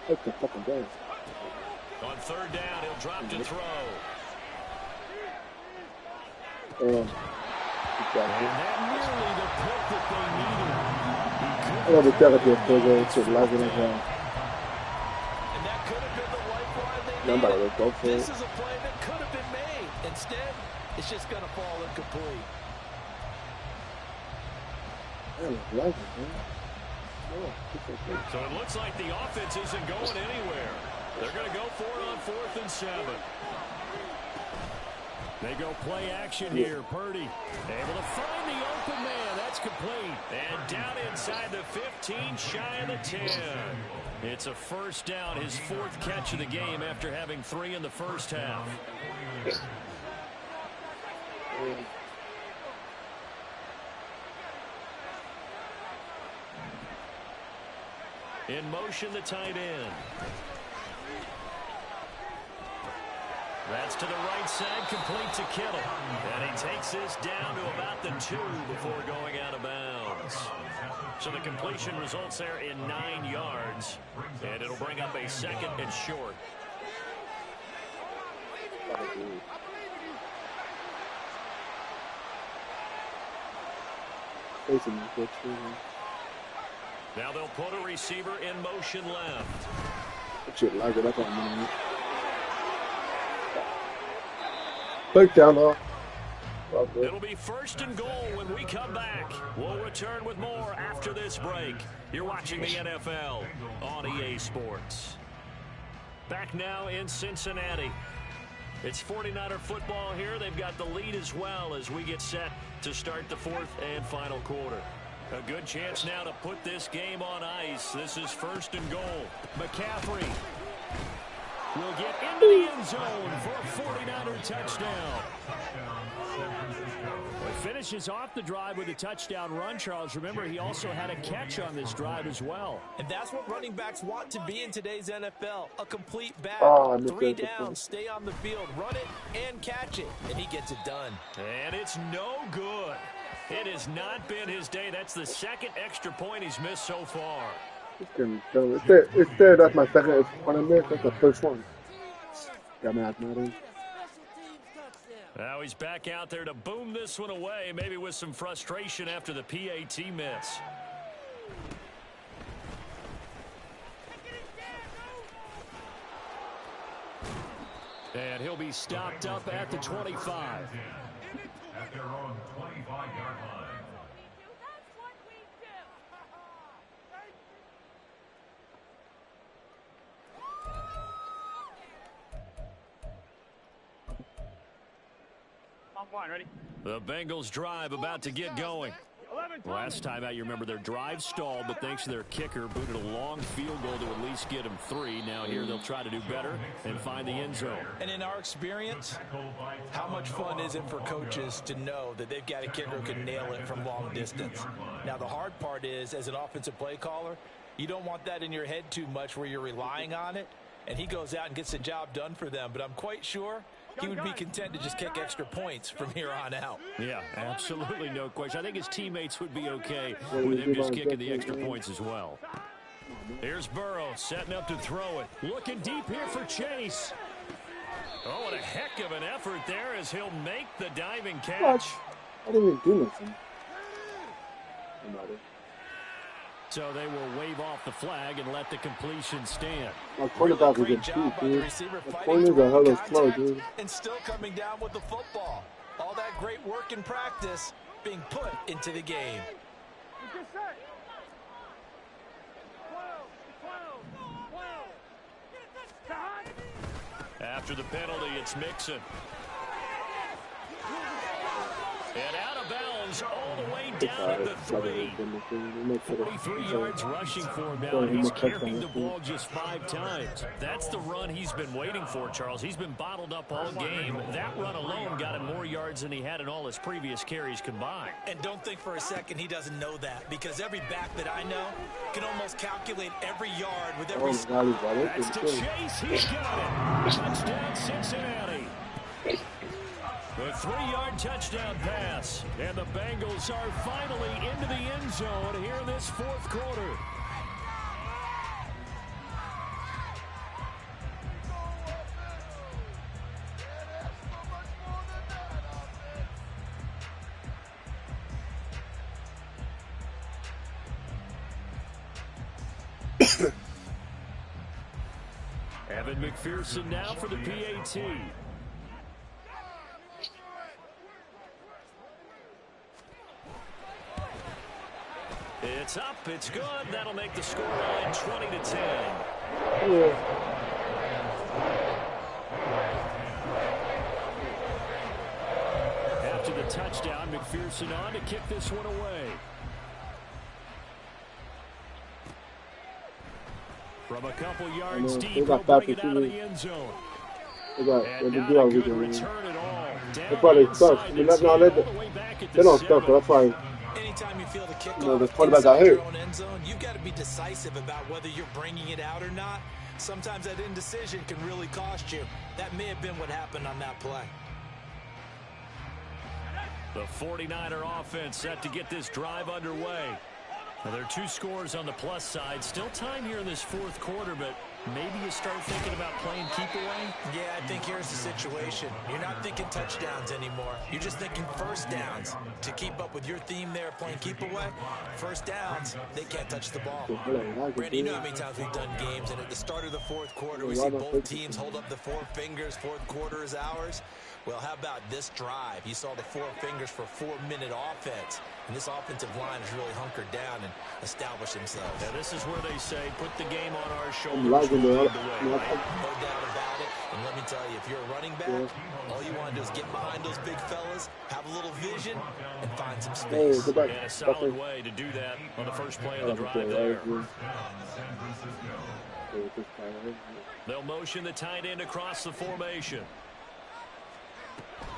Take the fucking game. On 3rd down, he'll drop to throw. And that nearly the pick that they needed. I want to tell it to a full game to lagging as well. And that could have been the lifeline they needed. Nobody will go for This it. is a play that could have been made. Instead, it's just going to fall incomplete. Man, it's lagging, man. So it looks like the offense isn't going anywhere. They're going to go for it on 4th and 7. They go play action here. Purdy able to find the open man. That's complete. And down inside the 15, shy of the 10. It's a 1st down, his 4th catch of the game after having 3 in the first half. In motion, the tight end. That's to the right side, complete to Kittle. And he takes this down to about the 2 before going out of bounds. So the completion results there in 9 yards. And it'll bring up a 2nd and short. Now they'll put a receiver in motion left. Shit, lag it up on me. Takedown, huh? It'll be 1st and goal when we come back. We'll return with more after this break. You're watching the NFL on EA Sports. Back now in Cincinnati. It's 49er football here. They've got the lead as well as we get set to start the 4th and final quarter. A good chance now to put this game on ice. This is 1st and goal. McCaffrey will get into the end zone for a 49er touchdown. Well, he finishes off the drive with a touchdown run, Charles. Remember, he also had a catch on this drive as well. And that's what running backs want to be in today's NFL. A complete back. Oh, 3 downs, stay on the field, run it, and catch it. And he gets it done. And it's no good. It has not been his day. That's the 2nd extra point he's missed so far. It's there. That's my second. It's one of this. That's the first one. Got me out, Madden. Now he's back out there to boom this one away, maybe with some frustration after the PAT miss. And he'll be stopped up at the 25. At their own 25-yard line. Ready? The Bengals drive about to get going. Last time out, you remember their drive stalled, but thanks to their kicker, booted a long field goal to at least get them 3. Now here they'll try to do better and find the end zone. And in our experience, how much fun is it for coaches to know that they've got a kicker who can nail it from long distance? Now, the hard part is, as an offensive play caller, you don't want that in your head too much where you're relying on it, and he goes out and gets the job done for them. But I'm quite sure he would be content to just kick extra points from here on out. Yeah, absolutely no question. I think his teammates would be okay with him just kicking the extra points as well. Here's Burrow setting up to throw it. Looking deep here for Chase. Oh, what a heck of an effort there as he'll make the diving catch. What? I didn't even do nothing. So they will wave off the flag and let the completion stand. My quarterback is a cheat, dude. My corners are hella slow, dude. And still coming down with the football. All that great work and practice being put into the game. After the penalty, it's Mixon. And out of bounds all the way down at the 3. 43 yards rushing for him now, and he's carried the ball just 5 times. That's the run he's been waiting for, Charles. He's been bottled up all game. That run alone got him more yards than he had in all his previous carries combined. And don't think for a second he doesn't know that, because every back that I know can almost calculate every yard with every... That's to Chase. He's got it. Touchdown, Cincinnati. The 3-yard touchdown pass. And the Bengals are finally into the end zone here in this 4th quarter. Evan McPherson now for the PAT. It's up, it's good. That'll make the scoreline 20-10. After the touchdown, McPherson on to kick this one away. From a couple yards deep, he'll bring it out of the end zone. And not a good return at all. That's why they suck. They don't suck, that's why. Anytime you feel the kickoff the quarterback got hurt. your own end zone, you've got to be decisive about whether you're bringing it out or not. Sometimes that indecision can really cost you. That may have been what happened on that play. The 49er offense set to get this drive underway. Now, there are 2 scores on the plus side. Still time here in this 4th quarter, but maybe you start thinking about playing keep away? Yeah, I think here's the situation. You're not thinking touchdowns anymore. You're just thinking first downs. To keep up with your theme there, playing keep away, first downs, they can't touch the ball. Brandon, you know how many times we've done games, and at the start of the fourth quarter, we see both teams hold up the four fingers. Fourth quarter is ours. Well, how about this drive? You saw the four fingers for 4-minute offense. And this offensive line has really hunkered down and established themselves. Now, this is where they say, put the game on our shoulders. I'm liking we'll it. lead the way, right? No doubt about it. And let me tell you, if you're a running back, all you want to do is get behind those big fellas, have a little vision, and find some Hey, space. go back. And a solid way to do that on the first play of the drive there. They'll motion the tight end across the formation.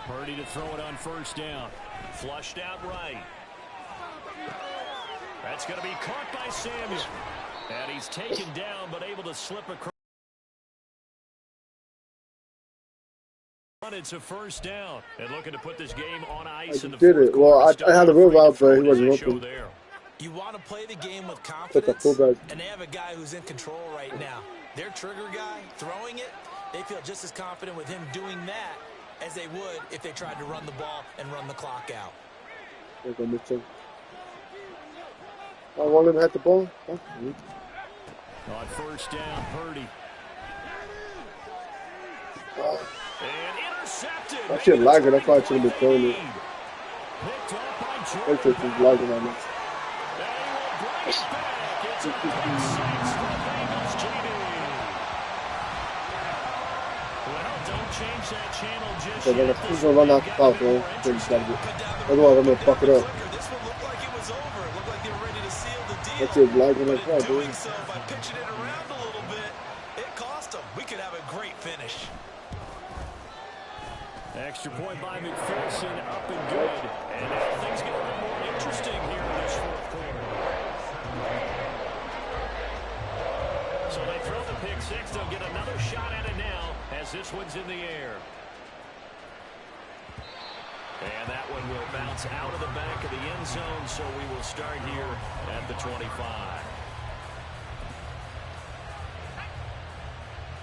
Purdy to throw it on first down. Flushed out right. That's going to be caught by Samuel. And he's taken down, but able to slip across. It's a first down. And looking to put this game on ice in the did fourth it. Well, quarter. I had a real out, but he wasn't open. You want to play the game with Put the confidence, fullback. and they have a guy who's in control right now. Their trigger guy, throwing it, they feel just as confident with him doing that as they would if they tried to run the ball and run the clock out. I want him to hit the ball. Okay. On first down, Purdy. And intercepted. That shit lagging. That's why I shouldn't be throwing it. Picked up by That Jordan. shit's lagging on this. And he will bring it back. It's a big six for the Bengals, JD. Well, don't change that channel just So yet. he's gonna run out the clock, man. Otherwise, I'm gonna fuck it up. This one looked like it was over. It looked like they were ready to seal the deal. That shit's lagging as But hell, in doing dude. so, by pitching it around a little bit, it cost them. We could have a great finish. Extra point by McPherson, up and good. And now things get a little more interesting here in this fourth quarter. So they throw the pick six. They'll get another shot at it now as this one's in the air. And that one will bounce out of the back of the end zone, so we will start here at the 25.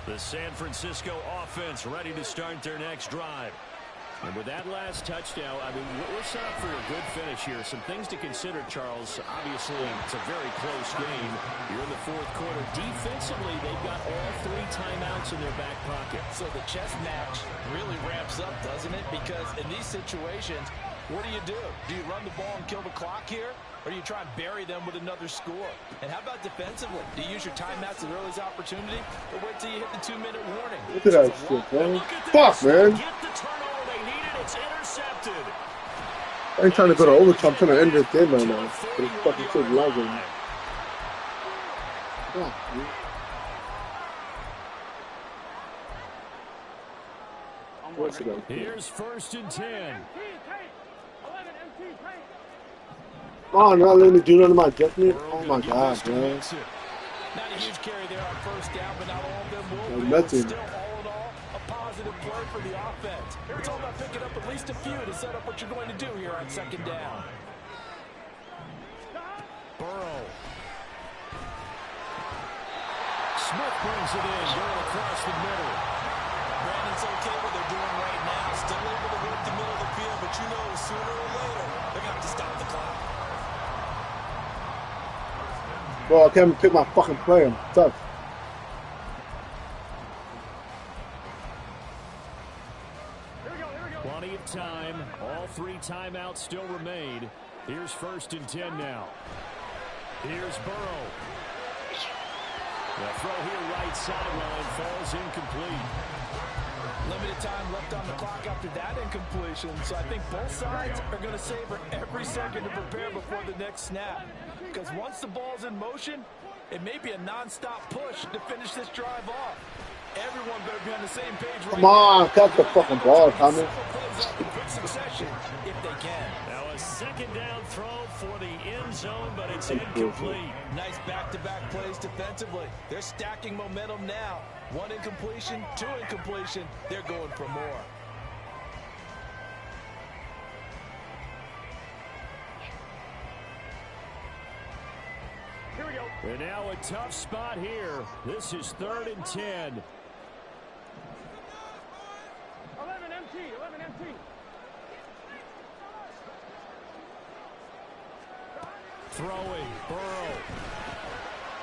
The San Francisco offense ready to start their next drive. And with that last touchdown, I mean, we're set up for a good finish here. Some things to consider, Charles. Obviously, it's a very close game. You're in the fourth quarter. Defensively, they've got all three timeouts in their back pocket. So the chess match really ramps up, doesn't it? Because in these situations, what do? Do you run the ball and kill the clock here? Or do you try and bury them with another score? And how about defensively? Do you use your timeouts as early as opportunity? Or wait till you hit the 2-minute warning? Look at that shit, man. Fuck, man. Get the turnover they needed. It's intercepted. I ain't trying to go to overtime. I'm trying to end this game right now. But it's fucking shit lagging. Fuck, man. What's it like? Here's first and 10. 11 MT paint. Oh, not letting me do nothing about Jeffrey. Oh my god, man. Not a huge carry there on first down, but not all of them will Like be. nothing. Still, all in all, a positive play for the offense. It's all about picking up at least a few to set up what you're going to do here on second down. Burrow. Smith brings it in, going across the middle. Brandon's okay what they're doing right now. Still able to work the middle of the field, but you know sooner or later, they're going to have to stop the clock. Bro, I can't even pick my fucking play. I'm tough. Plenty of time. All three timeouts still remain. Here's first and 10 now. Here's Burrow. The throw here right sideline falls incomplete. Limited time left on the clock after that incompletion, so I think both sides are going to savor every second to prepare before the next snap. Because once the ball's in motion, it may be a non-stop push to finish this drive off. Everyone better be on the same page. Come on, catch the fucking ball, Tommy. In quick succession, if they can. Now a second down throw for the end zone, but it's incomplete. Nice back-to-back plays defensively. They're stacking momentum now. One incompletion, two incompletion. They're going for more. Here we go. And now a tough spot here. This is 3rd and 10. 11 MT, 11 MT. Throwing, Burrow.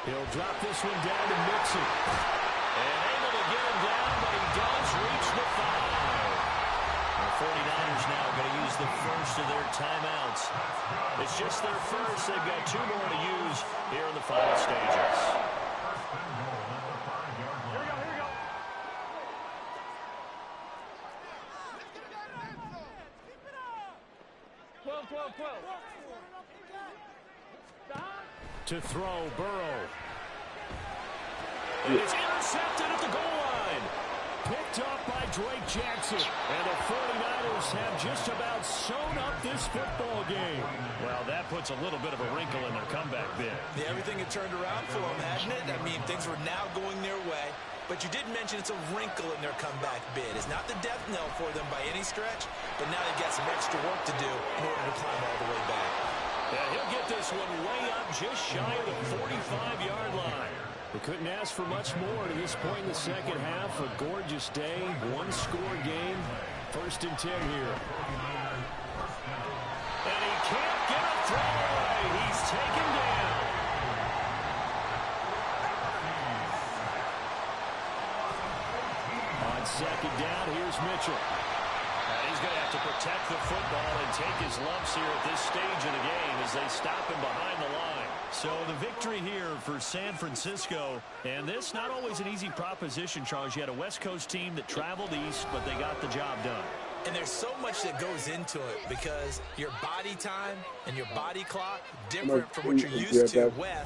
He'll drop this one down to Mixon. And able to get him down, but he does reach the 5. The 49ers now going to use the first of their timeouts. It's just their first. They've got 2 more to use here in the final stages. Here we go, here we go. 12, 12, 12. To throw, Burrow. And it's intercepted at the goal line. Picked up by Drake Jackson. And the 49ers have just about sewn up this football game. Well, that puts a little bit of a wrinkle in their comeback bid. Yeah, everything had turned around for them, hadn't it? I mean, things were now going their way. But you did mention it's a wrinkle in their comeback bid. It's not the death knell for them by any stretch, but now they've got some extra work to do in order to climb all the way back. Yeah, he'll get this one way up just shy of the 45-yard line. They couldn't ask for much more to this point in the second half. A gorgeous day, one-score game. 1st and 10 here. And he can't get a throw away. He's taken down. On 2nd down, here's Mitchell. And he's going to have to protect the football and take his lumps here at this stage of the game as they stop him behind the line. So the victory here for San Francisco, and this not always an easy proposition, Charles. You had a West Coast team that traveled east, but they got the job done. And there's so much that goes into it because your body time and your body clock different from what you're used to west.